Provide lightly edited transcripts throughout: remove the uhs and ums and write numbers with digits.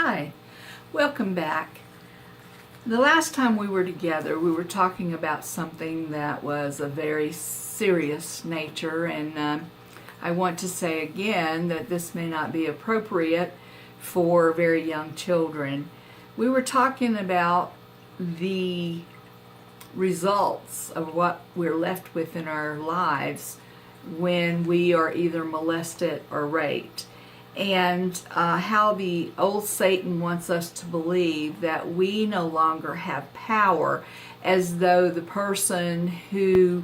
Hi, welcome back. The last time we were together, we were talking about something that was a very serious nature, and I want to say again that this may not be appropriate for very young children. We were talking about the results of what we're left with in our lives when we are either molested or raped, and how the old Satan wants us to believe that we no longer have power, as though the person who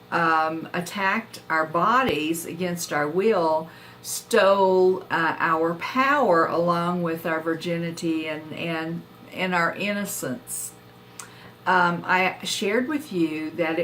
attacked our bodies against our will stole our power along with our virginity and our innocence. I shared with you that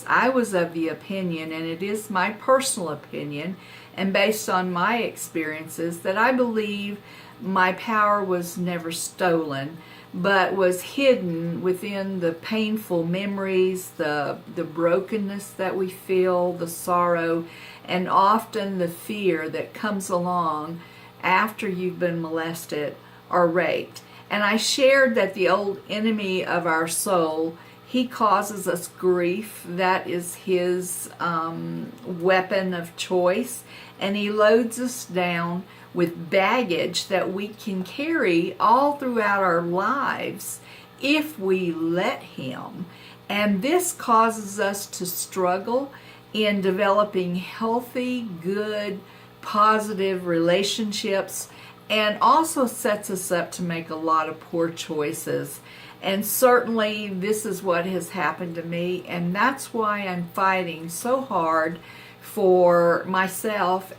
I was of the opinion, and it is my personal opinion, and based on my experiences, that I believe my power was never stolen, but was hidden within the painful memories, the brokenness that we feel, the sorrow, and often the fear that comes along after you've been molested or raped. And I shared that the old enemy of our soul, he causes us grief. That is his weapon of choice. And he loads us down with baggage that we can carry all throughout our lives if we let him. And this causes us to struggle in developing healthy, good, positive relationships, and also sets us up to make a lot of poor choices. And certainly this is what has happened to me, and that's why I'm fighting so hard for myself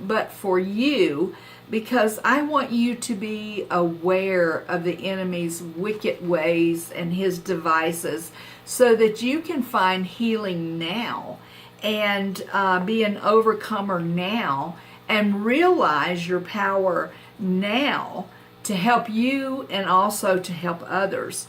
but for you, because I want you to be aware of the enemy's wicked ways and his devices, so that you can find healing now and be an overcomer now and realize your power now to help you and also to help others.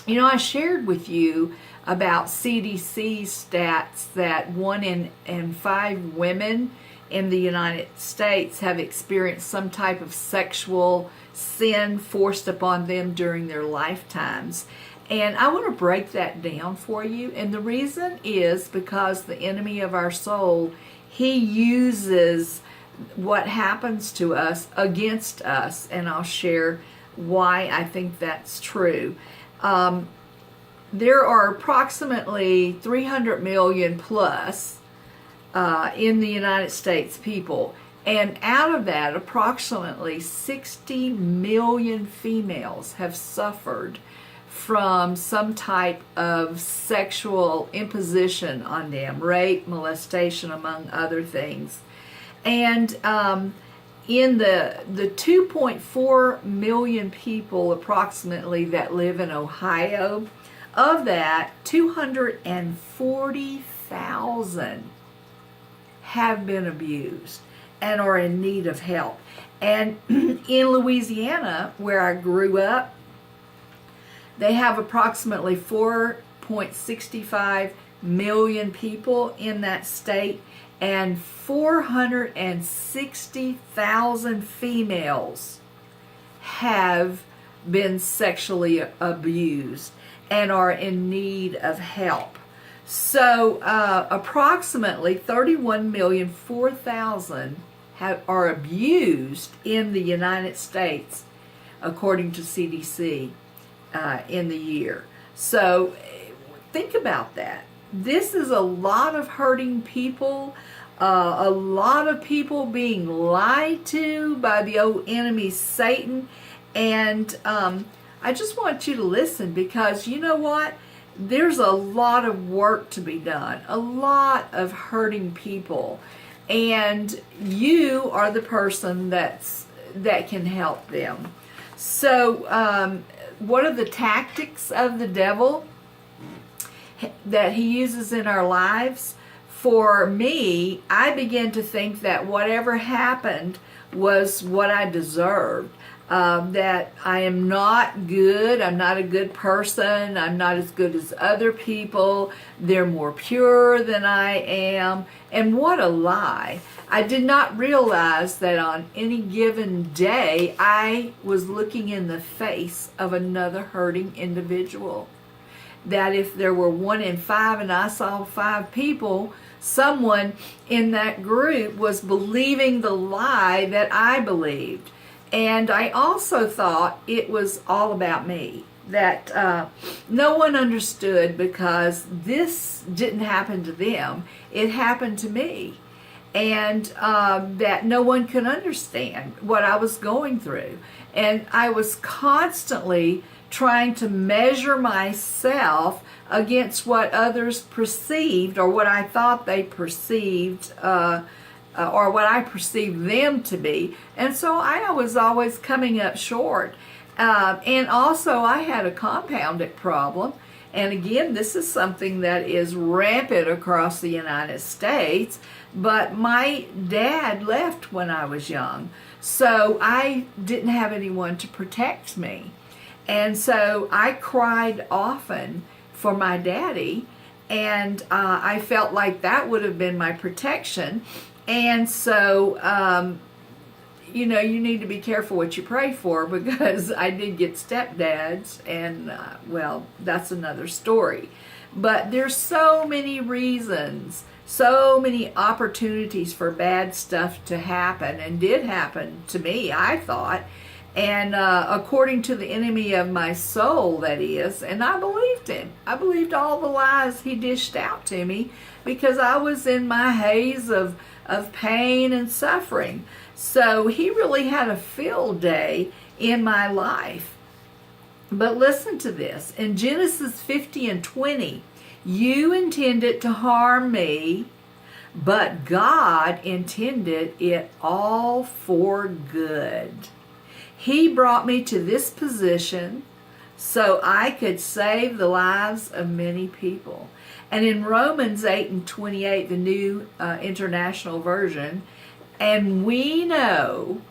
You know, I shared with you about CDC stats that 1 in 5 women in the United States have experienced some type of sexual sin forced upon them during their lifetimes. And I want to break that down for you. And the reason is because the enemy of our soul, he uses what happens to us against us, and I'll share why I think that's true. There are approximately 300 million plus in the United States people, and out of that, approximately 60 million females have suffered from some type of sexual imposition on them, rape, molestation, among other things. And in the 2.4 million people approximately that live in Ohio, of that, 240,000 have been abused and are in need of help. And in Louisiana, where I grew up, they have approximately 4.65 million people in that state, and 460,000 females have been sexually abused and are in need of help. So approximately 31,004,000 are abused in the United States, according to CDC, in the year. So think about that. This is a lot of hurting people, a lot of people being lied to by the old enemy Satan. And I just want you to listen, because you know what? There's a lot of work to be done, a lot of hurting people, and you are the person that can help them. So what are the tactics of the devil that he uses in our lives? For me, I began to think that whatever happened was what I deserved. That I am not good, I'm not a good person, I'm not as good as other people, they're more pure than I am. And what a lie. I did not realize that on any given day, I was looking in the face of another hurting individual. That if there were 1 in 5 and I saw 5 people, someone in that group was believing the lie that I believed. And I also thought it was all about me. That no one understood because this didn't happen to them. It happened to me. And that no one could understand what I was going through. And I was constantly trying to measure myself against what others perceived or what I thought they perceived or what I perceived them to be. And so I was always coming up short. And also I had a compounded problem. And again, this is something that is rampant across the United States. But my dad left when I was young. So I didn't have anyone to protect me. And so I cried often for my daddy, and I felt like that would have been my protection. And so, you know, you need to be careful what you pray for, because I did get stepdads, and well, that's another story. But there's so many reasons, so many opportunities for bad stuff to happen, and did happen to me, I thought. And according to the enemy of my soul, that is, and I believed him. I believed all the lies he dished out to me because I was in my haze of pain and suffering. So he really had a field day in my life. But listen to this. In Genesis 50:20, you intended to harm me, but God intended it all for good. He brought me to this position so I could save the lives of many people. And in Romans 8:28, the New International Version, and we know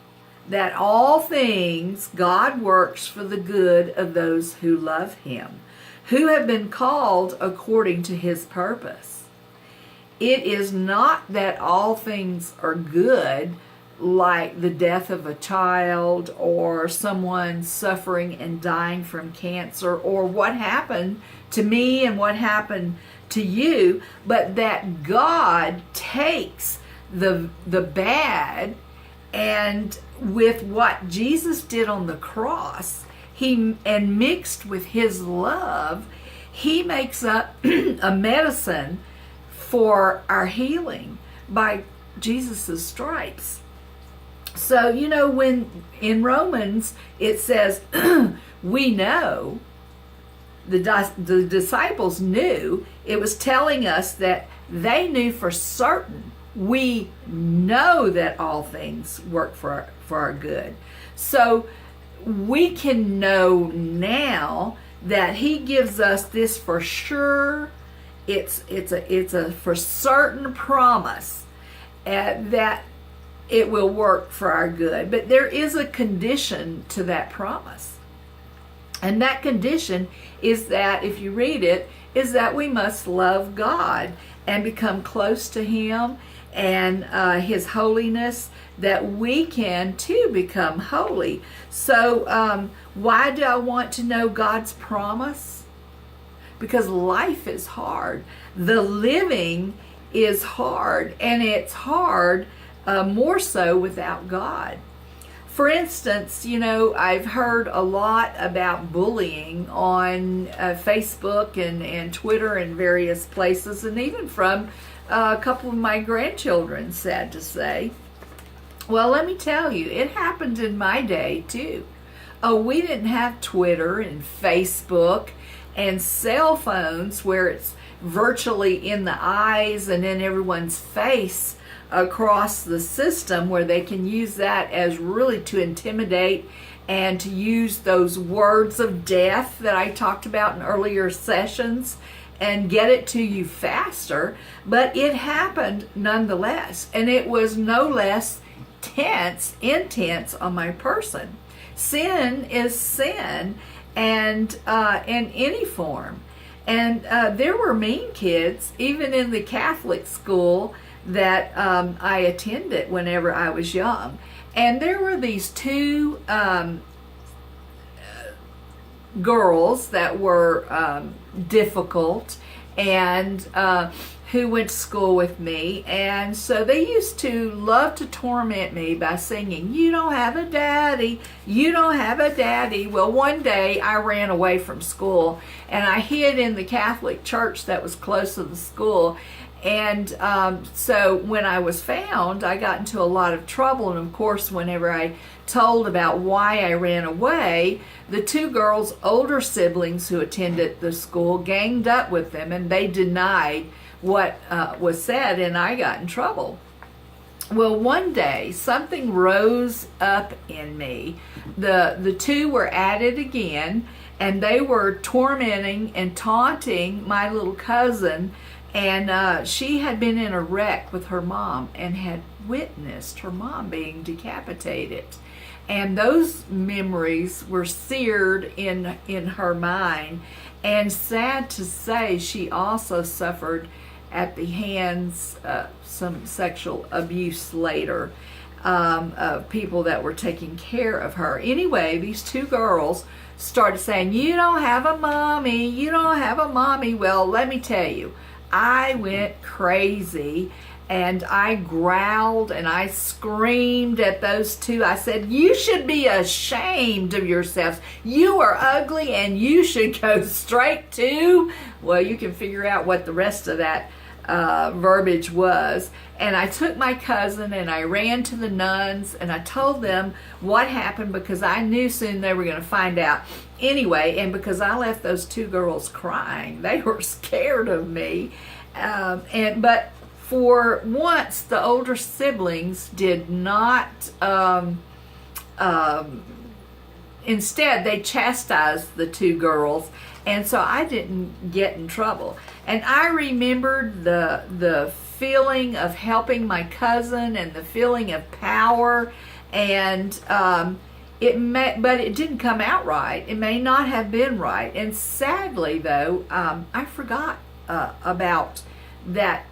that all things God works for the good of those who love him, who have been called according to his purpose. It is not that all things are good, like the death of a child or someone suffering and dying from cancer, or what happened to me and what happened to you, but that God takes the bad, and with what Jesus did on the cross, and mixed with his love, he makes up a medicine for our healing by Jesus' stripes. So, you know, when in Romans it says, we know, the disciples knew, it was telling us that they knew for certain. We know that all things work for our good. So we can know now that he gives us this for sure. It's a for certain promise that it will work for our good. But there is a condition to that promise. And that condition is that, if you read it, is that we must love God and become close to him and his holiness, that we can too become holy. So why do I want to know God's promise? Because life is hard. The living is hard, and it's hard more so without God. For instance, you know, I've heard a lot about bullying on Facebook and Twitter and various places, and even from a couple of my grandchildren, sad to say. Well, let me tell you, it happened in my day too. Oh, we didn't have Twitter and Facebook and cell phones where it's virtually in the eyes and in everyone's face across the system, where they can use that as really to intimidate and to use those words of death that I talked about in earlier sessions and get it to you faster. But it happened nonetheless, and it was no less intense on my person. Sin is sin, and in any form. And there were mean kids, even in the Catholic school, that I attended whenever I was young. And there were these two girls that were difficult and who went to school with me, and so they used to love to torment me by singing, "You don't have a daddy, you don't have a daddy." Well, one day I ran away from school and I hid in the Catholic church that was close to the school. And so when I was found, I got into a lot of trouble. And of course, whenever I told about why I ran away, the two girls' older siblings who attended the school ganged up with them, and they denied what was said, and I got in trouble. Well, one day something rose up in me. The two were at it again, and they were tormenting and taunting my little cousin. And she had been in a wreck with her mom and had witnessed her mom being decapitated. And those memories were seared in her mind. And sad to say, she also suffered at the hands of some sexual abuse later, of people that were taking care of her. Anyway, these two girls started saying, "You don't have a mommy, you don't have a mommy." Well, let me tell you, I went crazy and I growled and I screamed at those two. I said, "You should be ashamed of yourselves. You are ugly and you should go straight to..." Well, you can figure out what the rest of that verbiage was. And I took my cousin and I ran to the nuns and I told them what happened, because I knew soon they were going to find out anyway. And because I left those two girls crying, they were scared of me. But for once, the older siblings did not, instead they chastised the two girls, and so I didn't get in trouble. And I remembered the feeling of helping my cousin and the feeling of power, and but it didn't come out right. It may not have been right. And sadly, though, I forgot about that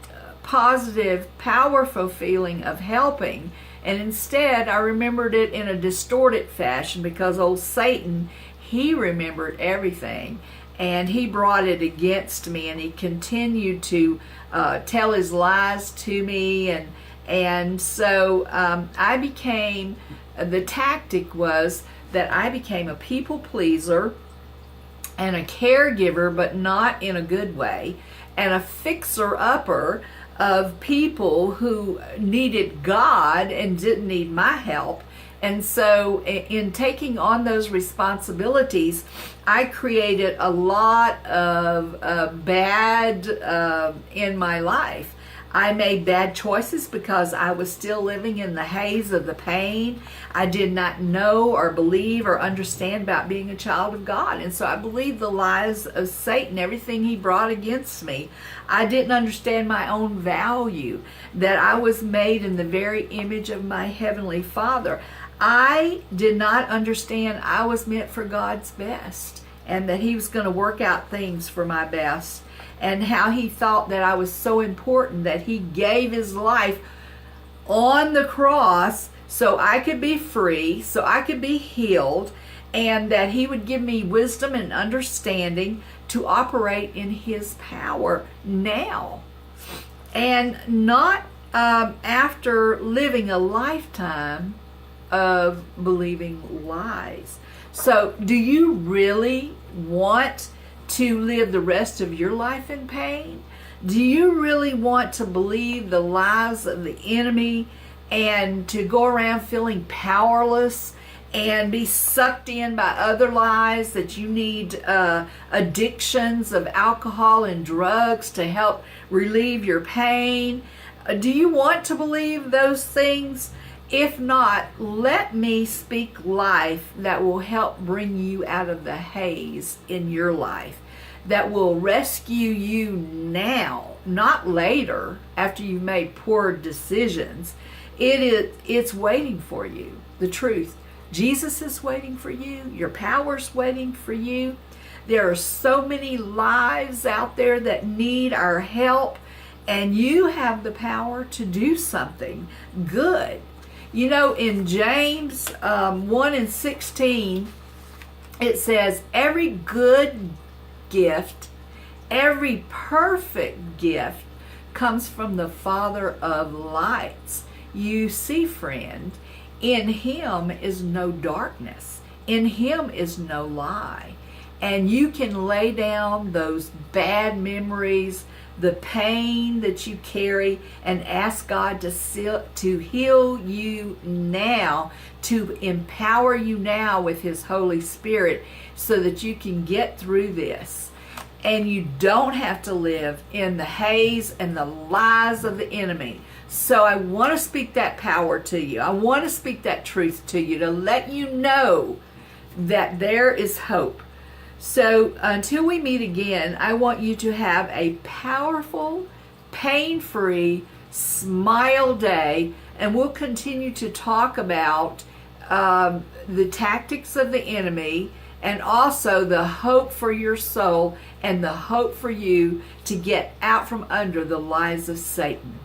positive, powerful feeling of helping. And instead, I remembered it in a distorted fashion, because old Satan, he remembered everything. And he brought it against me, and he continued to tell his lies to me. And so I became, the tactic was that I became a people pleaser and a caregiver, but not in a good way, and a fixer-upper of people who needed God and didn't need my help. And so in taking on those responsibilities, I created a lot of bad in my life. I made bad choices because I was still living in the haze of the pain. I did not know or believe or understand about being a child of God. And so I believed the lies of Satan, everything he brought against me. I didn't understand my own value, that I was made in the very image of my Heavenly Father. I did not understand I was meant for God's best, and that he was going to work out things for my best, and how he thought that I was so important that he gave his life on the cross so I could be free, so I could be healed, and that he would give me wisdom and understanding to operate in his power now, and not after living a lifetime of believing lies. So do you really want to live the rest of your life in pain? Do you really want to believe the lies of the enemy and to go around feeling powerless and be sucked in by other lies, that you need addictions of alcohol and drugs to help relieve your pain? Do you want to believe those things? If not, let me speak life that will help bring you out of the haze in your life, that will rescue you now, not later after you've made poor decisions. It's waiting for you, the truth. Jesus is waiting for you. Your power's waiting for you. There are so many lives out there that need our help, and you have the power to do something good. You know, in James 1:16, it says, every good gift, every perfect gift comes from the Father of lights. You see, friend, in him is no darkness. In him is no lie. And you can lay down those bad memories, the pain that you carry, and ask God to heal you now, to empower you now with his Holy Spirit so that you can get through this. And you don't have to live in the haze and the lies of the enemy. So I want to speak that power to you. I want to speak that truth to you to let you know that there is hope. So until we meet again, I want you to have a powerful, pain-free, smile day, and we'll continue to talk about the tactics of the enemy, and also the hope for your soul and the hope for you to get out from under the lies of Satan.